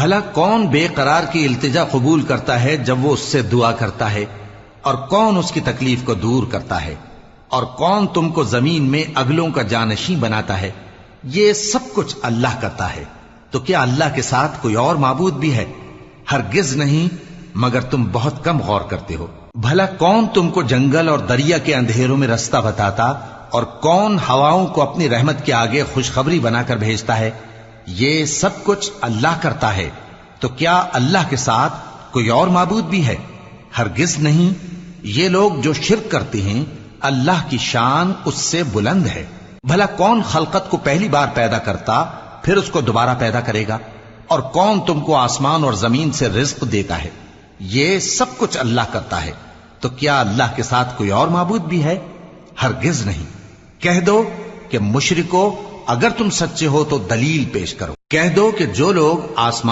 بھلا کون بے قرار کی التجا قبول کرتا ہے جب وہ اس سے دعا کرتا ہے، اور کون اس کی تکلیف کو دور کرتا ہے، اور کون تم کو زمین میں اگلوں کا جانشین بناتا ہے؟ یہ سب کچھ اللہ کرتا ہے، تو کیا اللہ کے ساتھ کوئی اور معبود بھی ہے؟ ہرگز نہیں، مگر تم بہت کم غور کرتے ہو۔ بھلا کون تم کو جنگل اور دریا کے اندھیروں میں رستہ بتاتا، اور کون ہواؤں کو اپنی رحمت کے آگے خوشخبری بنا کر بھیجتا ہے؟ یہ سب کچھ اللہ کرتا ہے، تو کیا اللہ کے ساتھ کوئی اور معبود بھی ہے؟ ہرگز نہیں۔ یہ لوگ جو شرک کرتے ہیں اللہ کی شان اس سے بلند ہے۔ بھلا کون خلقت کو پہلی بار پیدا کرتا پھر اس کو دوبارہ پیدا کرے گا؟ اور کون تم کو آسمان اور زمین سے رزق دیتا ہے؟ یہ سب کچھ اللہ کرتا ہے، تو کیا اللہ کے ساتھ کوئی اور معبود بھی ہے؟ ہرگز نہیں۔ کہہ دو کہ مشرکو، اگر تم سچے ہو تو دلیل پیش کرو۔ کہہ دو کہ جو لوگ آسمان